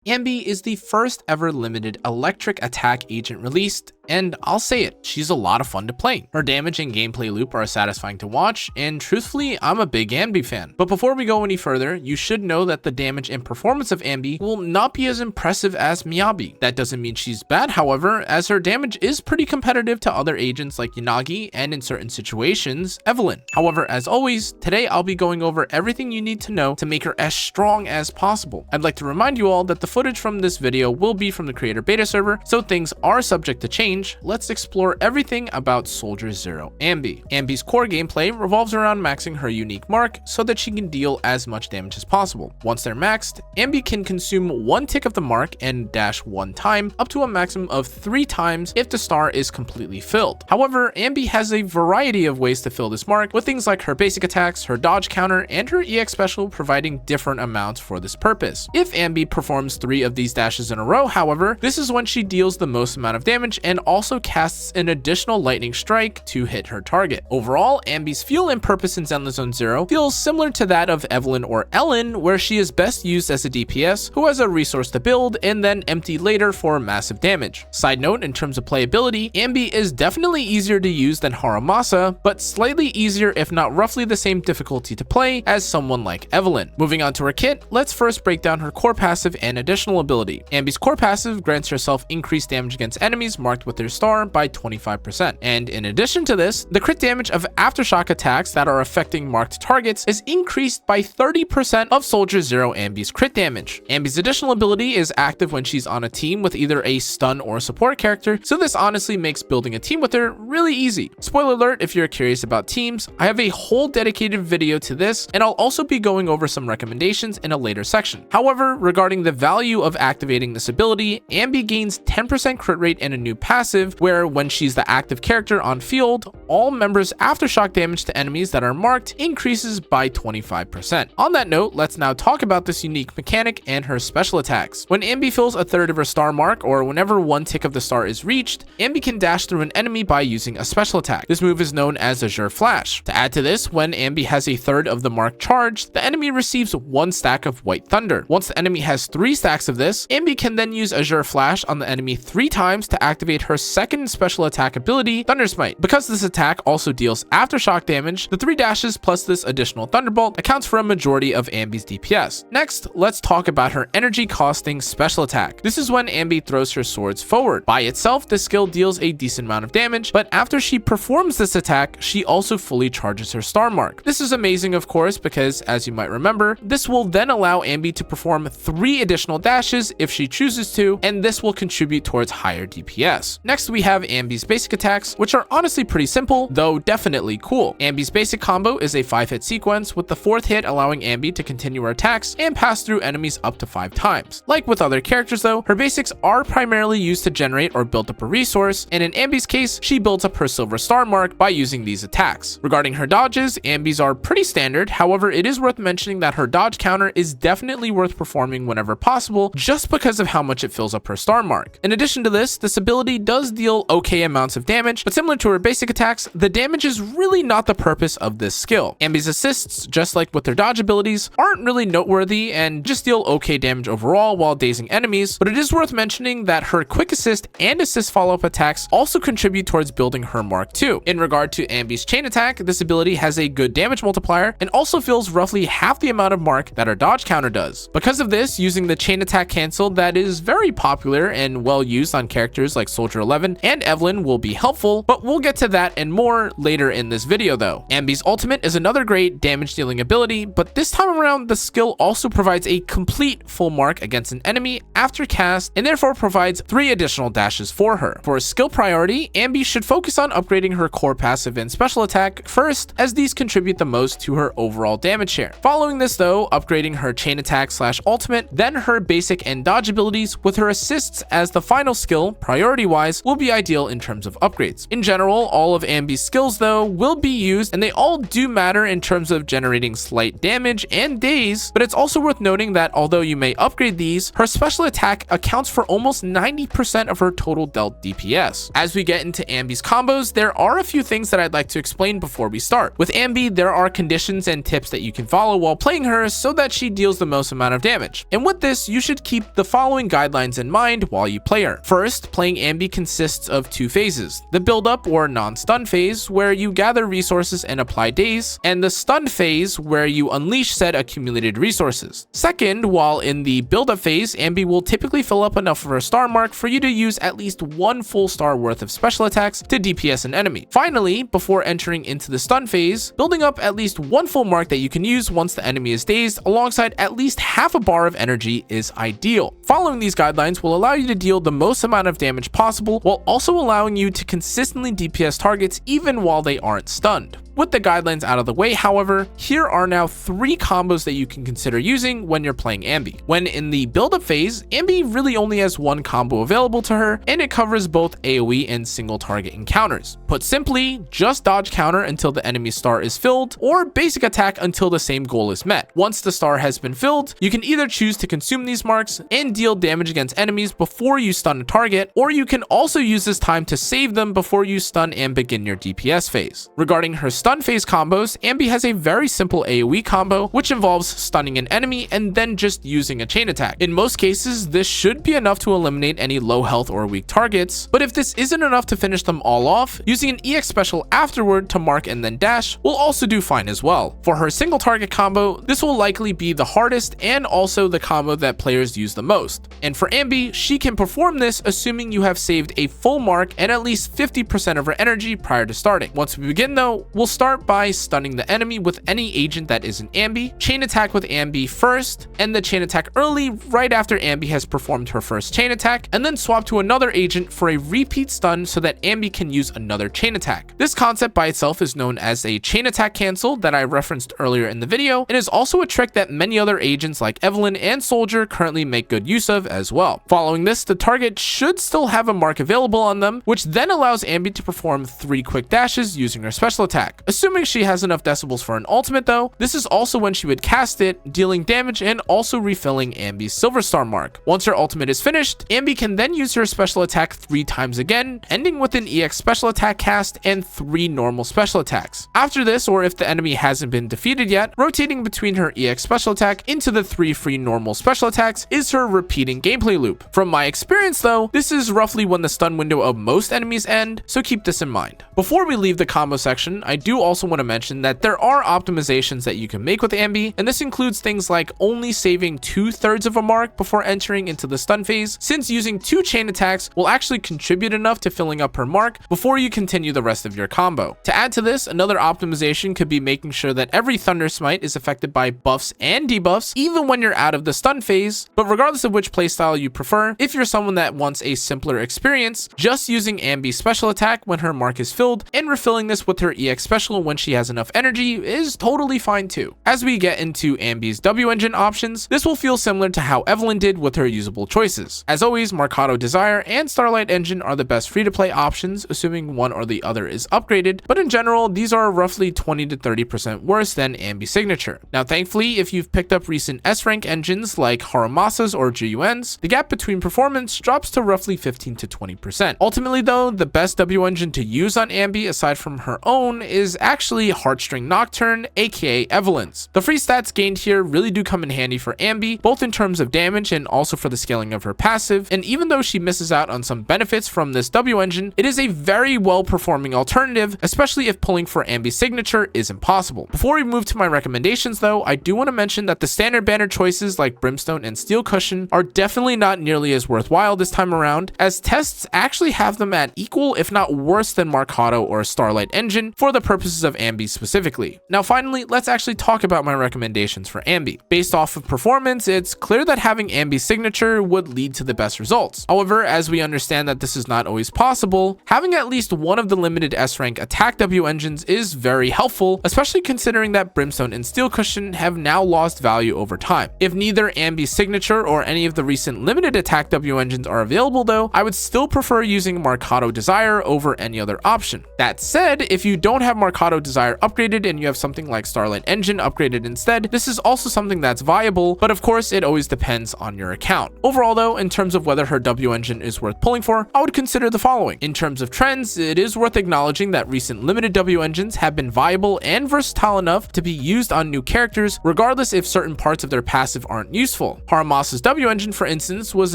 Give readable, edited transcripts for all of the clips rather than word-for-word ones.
Anby is the first ever limited electric attack agent released, and I'll say it, she's a lot of fun to play. Her damage and gameplay loop are satisfying to watch, and truthfully, I'm a big Anby fan. But before we go any further, you should know that the damage and performance of Anby will not be as impressive as Miyabi. That doesn't mean she's bad, however, as her damage is pretty competitive to other agents like Yanagi, and in certain situations, Evelyn. However, as always, today I'll be going over everything you need to know to make her as strong as possible. I'd like to remind you all that the footage from this video will be from the creator beta server, so things are subject to change. Let's explore everything about Soldier-0 Anby. Anby's core gameplay revolves around maxing her unique mark so that she can deal as much damage as possible. Once they're maxed, Anby can consume 1 tick of the mark and dash 1 time, up to a maximum of 3 times if the star is completely filled. However, Anby has a variety of ways to fill this mark, with things like her basic attacks, her dodge counter, and her EX special providing different amounts for this purpose. If Anby performs 3 of these dashes in a row, however, this is when she deals the most amount of damage and also casts an additional lightning strike to hit her target. Overall, Anby's feel and purpose in ZenlessZoneZero feels similar to that of Evelyn or Ellen, where she is best used as a DPS who has a resource to build and then empty later for massive damage. Side note, in terms of playability, Anby is definitely easier to use than Haramasa, but slightly easier if not roughly the same difficulty to play as someone like Evelyn. Moving on to her kit, let's first break down her core passive and additional ability. Anby's core passive grants herself increased damage against enemies marked with their star by 25%. And in addition to this, the crit damage of aftershock attacks that are affecting marked targets is increased by 30% of Soldier-0 Anby's crit damage. Anby's additional ability is active when she's on a team with either a stun or support character, so this honestly makes building a team with her really easy. Spoiler alert, if you're curious about teams, I have a whole dedicated video to this, and I'll also be going over some recommendations in a later section. However, regarding the value of activating this ability, Anby gains 10% crit rate in a new passive, where when she's the active character on field, all members' aftershock damage to enemies that are marked increases by 25%. On that note, let's now talk about this unique mechanic and her special attacks. When Anby fills a third of her star mark, or whenever 1 tick of the star is reached, Anby can dash through an enemy by using a special attack. This move is known as Azure Flash. To add to this, when Anby has a third of the mark charged, the enemy receives 1 stack of White Thunder. Once the enemy has 3 stacks of this, Anby can then use Azure Flash on the enemy 3 times to activate her second special attack ability, Thunder Smite. Because this attack also deals aftershock damage, the 3 dashes plus this additional Thunderbolt accounts for a majority of Anby's DPS. Next, let's talk about her energy costing special attack. This is when Anby throws her swords forward. By itself, this skill deals a decent amount of damage, but after she performs this attack, she also fully charges her star mark. This is amazing, of course, because as you might remember, this will then allow Anby to perform 3 additional dashes if she chooses to, and this will contribute towards higher DPS. Next, we have Anby's basic attacks, which are honestly pretty simple, though definitely cool. Anby's basic combo is a 5-hit sequence, with the 4th hit allowing Anby to continue her attacks and pass through enemies up to 5 times. Like with other characters though, her basics are primarily used to generate or build up a resource, and in Anby's case, she builds up her silver star mark by using these attacks. Regarding her dodges, Anby's are pretty standard, however, it is worth mentioning that her dodge counter is definitely worth performing whenever possible, just because of how much it fills up her star mark. In addition to this ability does deal okay amounts of damage, but similar to her basic attacks, the damage is really not the purpose of this skill. Anby's assists, just like with their dodge abilities, aren't really noteworthy and just deal okay damage overall while dazing enemies, but it is worth mentioning that her quick assist and assist follow-up attacks also contribute towards building her mark too. In regard to Anby's chain attack, this ability has a good damage multiplier and also fills roughly half the amount of mark that her dodge counter does. Because of this, using the chain attack cancel that is very popular and well used on characters like Soldier-11 and Evelyn will be helpful, but we'll get to that and more later in this video though. Anby's ultimate is another great damage dealing ability, but this time around the skill also provides a complete full mark against an enemy after cast and therefore provides 3 additional dashes for her. For skill priority, Anby should focus on upgrading her core passive and special attack first, as these contribute the most to her overall damage share. Following this though, upgrading her chain attack / ultimate, then her basic and dodge abilities, with her assists as the final skill priority wise wise will be ideal in terms of upgrades. In general, all of Anby's skills though will be used, and they all do matter in terms of generating slight damage and daze, but it's also worth noting that although you may upgrade these, her special attack accounts for almost 90% of her total dealt DPS. As we get into Anby's combos, there are a few things that I'd like to explain before we start. With Anby, there are conditions and tips that you can follow while playing her so that she deals the most amount of damage. And with this, you should keep the following guidelines in mind while you play her. First, playing Anby consists of two phases: the build-up or non-stun phase, where you gather resources and apply daze, and the stun phase, where you unleash said accumulated resources. Second, while in the build-up phase, Anby will typically fill up enough of her star mark for you to use at least one full star worth of special attacks to DPS an enemy. Finally, before entering into the stun phase, building up at least one full mark that you can use once the enemy is dazed alongside at least half a bar of energy is ideal. Following these guidelines will allow you to deal the most amount of damage possible while also allowing you to consistently DPS targets even while they aren't stunned. With the guidelines out of the way, however, here are now 3 combos that you can consider using when you're playing Anby. When in the build-up phase, Anby really only has one combo available to her, and it covers both AoE and single target encounters. Put simply, just dodge counter until the enemy star is filled, or basic attack until the same goal is met. Once the star has been filled, you can either choose to consume these marks and deal damage against enemies before you stun a target, or you can also use this time to save them before you stun and begin your DPS phase. Regarding her stun phase combos, Anby has a very simple AoE combo, which involves stunning an enemy and then just using a chain attack. In most cases, this should be enough to eliminate any low health or weak targets, but if this isn't enough to finish them all off, using an EX special afterward to mark and then dash will also do fine as well. For her single target combo, this will likely be the hardest and also the combo that players use the most. And for Anby, she can perform this assuming you have saved a full mark and at least 50% of her energy prior to starting. Once we begin though, we'll start by stunning the enemy with any agent that isn't Anby, chain attack with Anby first, and the chain attack early right after Anby has performed her first chain attack, and then swap to another agent for a repeat stun so that Anby can use another chain attack. This concept by itself is known as a chain attack cancel that I referenced earlier in the video, and is also a trick that many other agents like Evelyn and Soldier currently make good use of as well. Following this, the target should still have a mark available on them, which then allows Anby to perform 3 quick dashes using her special attack. Assuming she has enough decibels for an ultimate though, this is also when she would cast it, dealing damage and also refilling Anby's silver star mark. Once her ultimate is finished, Anby can then use her special attack 3 times again, ending with an EX special attack cast and 3 normal special attacks. After this, or if the enemy hasn't been defeated yet, rotating between her EX special attack into the 3 free normal special attacks is her repeating gameplay loop. From my experience though, this is roughly when the stun window of most enemies end, so keep this in mind. Before we leave the combo section, I do also want to mention that there are optimizations that you can make with Anby, and this includes things like only saving 2/3 of a mark before entering into the stun phase, since using 2 chain attacks will actually contribute enough to filling up her mark before you continue the rest of your combo. To add to this, another optimization could be making sure that every Thunder Smite is affected by buffs and debuffs even when you're out of the stun phase, but regardless of which playstyle you prefer, if you're someone that wants a simpler experience, just using Anby's special attack when her mark is filled and refilling this with her EX special when she has enough energy is totally fine too. As we get into Anby's W engine options, this will feel similar to how Evelyn did with her usable choices. As always, Mercado Desire and Starlight Engine are the best free-to-play options, assuming one or the other is upgraded, but in general, these are roughly 20 to 30% worse than Anby Signature. Now thankfully, if you've picked up recent S-rank engines like Haramasas or GUNs, the gap between performance drops to roughly 15 to 20%. Ultimately though, the best W engine to use on Anby aside from her own is actually Heartstring Nocturne, aka Evelyn's. The free stats gained here really do come in handy for Anby, both in terms of damage and also for the scaling of her passive, and even though she misses out on some benefits from this W engine, it is a very well performing alternative, especially if pulling for Anby Signature is impossible. Before we move to my recommendations though, I do want to mention that the standard banner choices like Brimstone and Steel Cushion are definitely not nearly as worthwhile this time around, as tests actually have them at equal if not worse than Mercado or Starlight Engine for the purpose purposes of Anby specifically. Now finally, let's actually talk about my recommendations for Anby. Based off of performance, it's clear that having Anby's signature would lead to the best results. However, as we understand that this is not always possible, having at least one of the limited S-rank attack W engines is very helpful, especially considering that Brimstone and Steel Cushion have now lost value over time. If neither Anby's signature or any of the recent limited attack W engines are available though, I would still prefer using Marcato Desire over any other option. That said, if you don't have Marcato Desire upgraded and you have something like Starlight Engine upgraded instead, this is also something that's viable, but of course it always depends on your account. Overall though, in terms of whether her W engine is worth pulling for, I would consider the following. In terms of trends, it is worth acknowledging that recent limited W engines have been viable and versatile enough to be used on new characters, regardless if certain parts of their passive aren't useful. Haramasa's W engine, for instance, was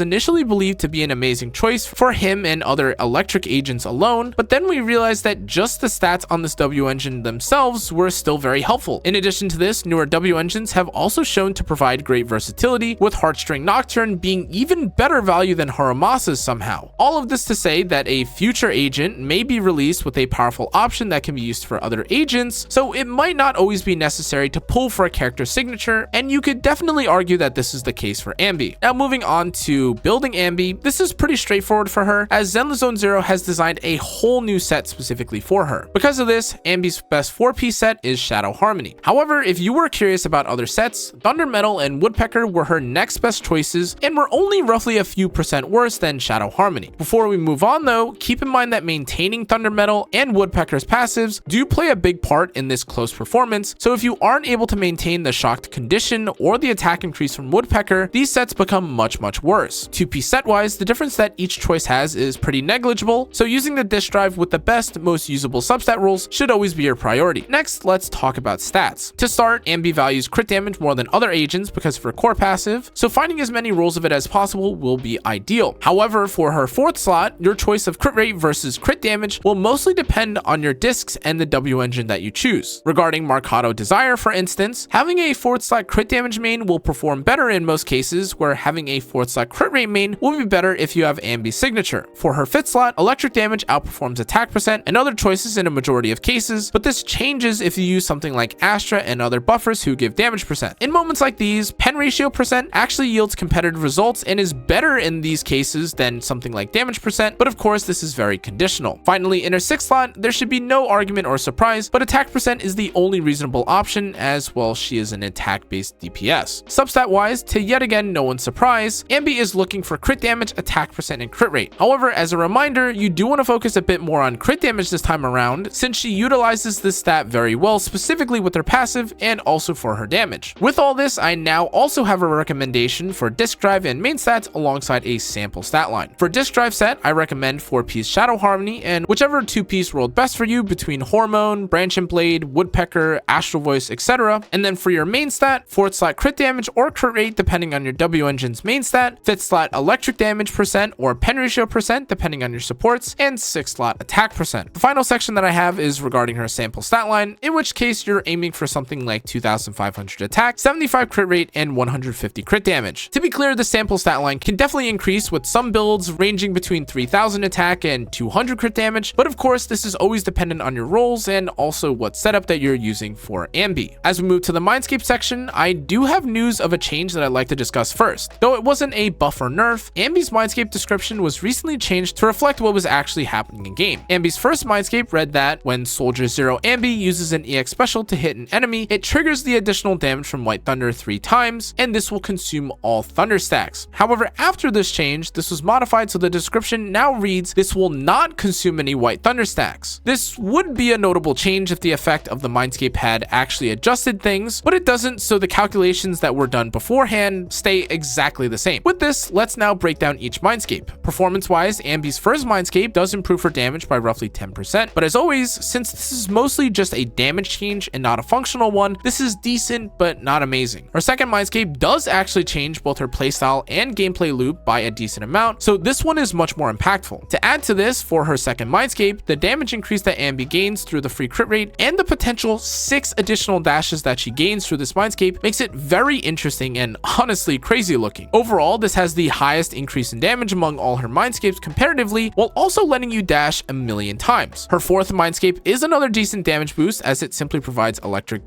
initially believed to be an amazing choice for him and other electric agents alone, but then we realized that just the stats on this W engine themselves were still very helpful. In addition to this, newer W engines have also shown to provide great versatility, with Heartstring Nocturne being even better value than Haramasa's somehow. All of this to say that a future agent may be released with a powerful option that can be used for other agents, so it might not always be necessary to pull for a character signature, and you could definitely argue that this is the case for Anby. Now moving on to building Anby, this is pretty straightforward for her, as ZenlessZoneZero has designed a whole new set specifically for her. Because of this, Anby's best 4-piece set is Shadow Harmony. However, if you were curious about other sets, Thunder Metal and Woodpecker were her next best choices and were only roughly a few percent worse than Shadow Harmony. Before we move on though, keep in mind that maintaining Thunder Metal and Woodpecker's passives do play a big part in this close performance, so if you aren't able to maintain the shocked condition or the attack increase from Woodpecker, these sets become much worse. 2-piece set wise, the difference that each choice has is pretty negligible, so using the disk drive with the best, most usable substat rules should always be your priority. Next, let's talk about stats. To start, Anby values crit damage more than other agents because of her core passive, so finding as many rolls of it as possible will be ideal. However, for her 4th slot, your choice of crit rate versus crit damage will mostly depend on your discs and the W engine that you choose. Regarding Marcato Desire, for instance, having a 4th slot crit damage main will perform better in most cases, where having a 4th slot crit rate main will be better if you have Anby's signature. For her 5th slot, electric damage outperforms attack percent and other choices in a majority of cases, but this changes if you use something like Astra and other buffers who give damage percent. In moments like these, pen ratio percent actually yields competitive results and is better in these cases than something like damage percent, but of course this is very conditional. Finally, in her 6th slot, there should be no argument or surprise, but attack percent is the only reasonable option, as well she is an attack based DPS. Substat wise, to yet again no one's surprise, Anby is looking for crit damage, attack percent, and crit rate. However, as a reminder, you do want to focus a bit more on crit damage this time around, since she utilizes this stat very well, specifically with her passive and also for her damage. With all this, I now also have a recommendation for disk drive and main stats alongside a sample stat line. For disk drive set, I recommend 4-piece Shadow Harmony and whichever 2-piece rolled best for you between Hormone, Branch and Blade, Woodpecker, Astral Voice, etc. And then for your main stat, 4th slot crit damage or crit rate depending on your W engine's main stat, 5th slot electric damage percent or pen ratio percent depending on your supports, and 6th slot attack percent. The final section that I have is regarding her sample stat line, in which case you're aiming for something like 2,500 attack, 75 crit rate, and 150 crit damage. To be clear, the sample stat line can definitely increase with some builds ranging between 3,000 attack and 200 crit damage, but of course this is always dependent on your rolls and also what setup that you're using for Anby. As we move to the Mindscape section, I do have news of a change that I'd like to discuss first. Though it wasn't a buff or nerf, Anby's Mindscape description was recently changed to reflect what was actually happening in game. Anby's first Mindscape read that when Soldier-0 Anby uses an EX special to hit an enemy, it triggers the additional damage from White Thunder 3 times, and this will consume all Thunder stacks. However, after this change, this was modified so the description now reads, this will not consume any White Thunder stacks. This would be a notable change if the effect of the Mindscape had actually adjusted things, but it doesn't, so the calculations that were done beforehand stay exactly the same. With this, let's now break down each Mindscape. Performance-wise, Anby's first Mindscape does improve her damage by roughly 10%, but as always, since this is mostly just a damage change and not a functional one, this is decent but not amazing. Her second Mindscape does actually change both her playstyle and gameplay loop by a decent amount, so this one is much more impactful. To add to this, for her second Mindscape, the damage increase that Anby gains through the free crit rate and the potential 6 additional dashes that she gains through this Mindscape makes it very interesting and honestly crazy looking. Overall, this has the highest increase in damage among all her Mindscapes comparatively, while also letting you dash a million times. Her fourth Mindscape is an another decent damage boost as it simply provides electric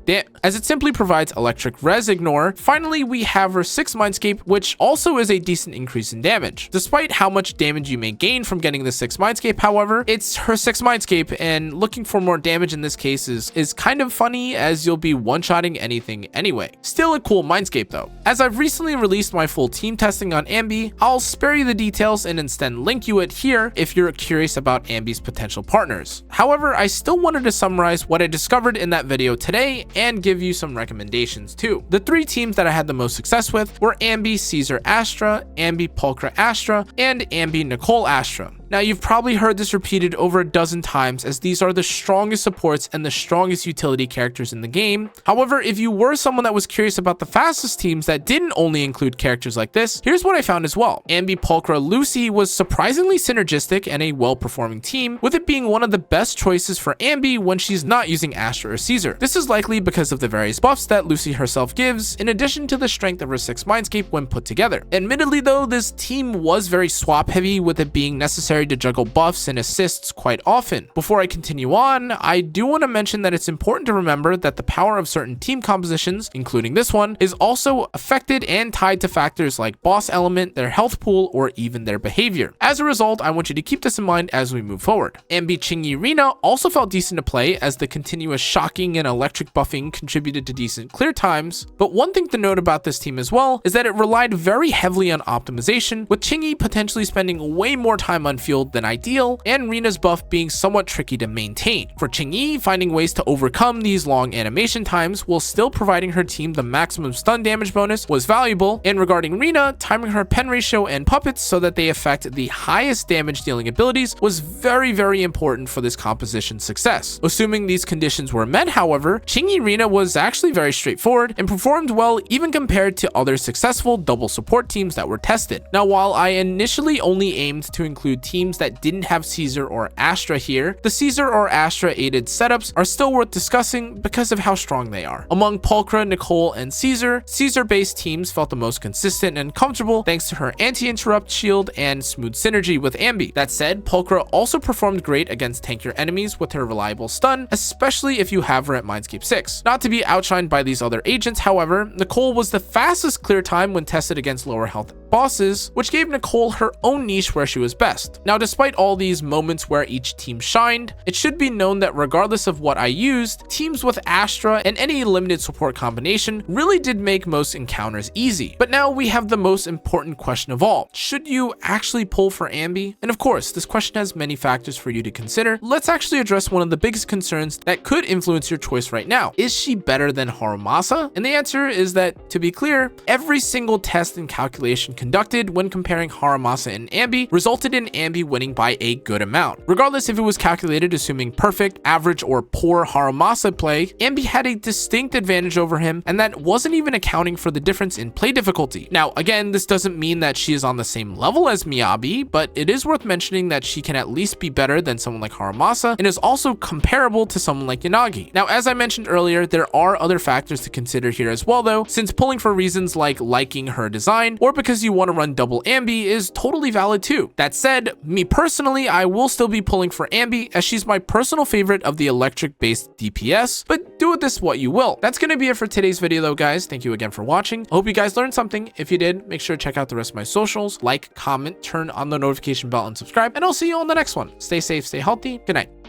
res ignore. Finally, we have her 6 Mindscape, which also is a decent increase in damage. Despite how much damage you may gain from getting the 6 Mindscape, however, it's her 6 Mindscape, and looking for more damage in this case is kind of funny as you'll be one-shotting anything anyway. Still a cool Mindscape though. As I've recently released my full team testing on Anby, I'll spare you the details and instead link you it here if you're curious about Anby's potential partners. However, I still wanted to summarize what I discovered in that video today and give you some recommendations too. The 3 teams that I had the most success with were Anby Caesar Astra, Anby Pulchra Astra, and Anby Nicole Astra. Now, you've probably heard this repeated over a dozen times as these are the strongest supports and the strongest utility characters in the game. However, if you were someone that was curious about the fastest teams that didn't only include characters like this, here's what I found as well. Anby Pulchra Lucy was surprisingly synergistic and a well-performing team, with it being one of the best choices for Anby when she's not using Astra or Caesar. This is likely because of the various buffs that Lucy herself gives, in addition to the strength of her 6 Mindscape when put together. Admittedly though, this team was very swap heavy, with it being necessary to juggle buffs and assists quite often. Before I continue on, I do want to mention that it's important to remember that the power of certain team compositions, including this one, is also affected and tied to factors like boss element, their health pool, or even their behavior. As a result, I want you to keep this in mind as we move forward. Anby Chingy Rina also felt decent to play as the continuous shocking and electric buffing contributed to decent clear times, but one thing to note about this team as well is that it relied very heavily on optimization, with Chingy potentially spending way more time on field than ideal, and Rina's buff being somewhat tricky to maintain. For Chingy, finding ways to overcome these long animation times while still providing her team the maximum stun damage bonus was valuable, and regarding Rina, timing her pen ratio and puppets so that they affect the highest damage dealing abilities was very important for this composition's success. Assuming these conditions were met, however, Chingy Rina was actually very straightforward and performed well even compared to other successful double support teams that were tested. Now, while I initially only aimed to include teams that didn't have Caesar or Astra here, the Caesar or Astra aided setups are still worth discussing because of how strong they are. Among Pulchra, Nicole, and Caesar-based teams felt the most consistent and comfortable thanks to her anti-interrupt shield and smooth synergy with Anby. That said, Pulchra also performed great against tankier enemies with her reliable stun, especially if you have her at Mindscape 6. Not to be outshined by these other agents, however, Nicole was the fastest clear time when tested against lower health bosses, which gave Nicole her own niche where she was best. Now, despite all these moments where each team shined, it should be known that regardless of what I used, teams with Astra and any limited support combination really did make most encounters easy. But now we have the most important question of all. Should you actually pull for Anby? And of course, this question has many factors for you to consider. Let's actually address one of the biggest concerns that could influence your choice right now. Is she better than Harumasa? And the answer is that, to be clear, every single test and calculation conducted when comparing Harumasa and Anby resulted in Anby winning by a good amount. Regardless if it was calculated assuming perfect, average, or poor Harumasa play, Anby had a distinct advantage over him, and that wasn't even accounting for the difference in play difficulty. Now, again, this doesn't mean that she is on the same level as Miyabi, but it is worth mentioning that she can at least be better than someone like Harumasa and is also comparable to someone like Yanagi. Now, as I mentioned earlier, there are other factors to consider here as well though, since pulling for reasons like liking her design or because you want to run double Anby is totally valid too. That said, me personally, I will still be pulling for Anby as she's my personal favorite of the electric-based DPS, but do with this what you will. That's going to be it for today's video though, guys. Thank you again for watching. I hope you guys learned something. If you did, make sure to check out the rest of my socials, like, comment, turn on the notification bell, and subscribe, and I'll see you on the next one. Stay safe, stay healthy. Good night.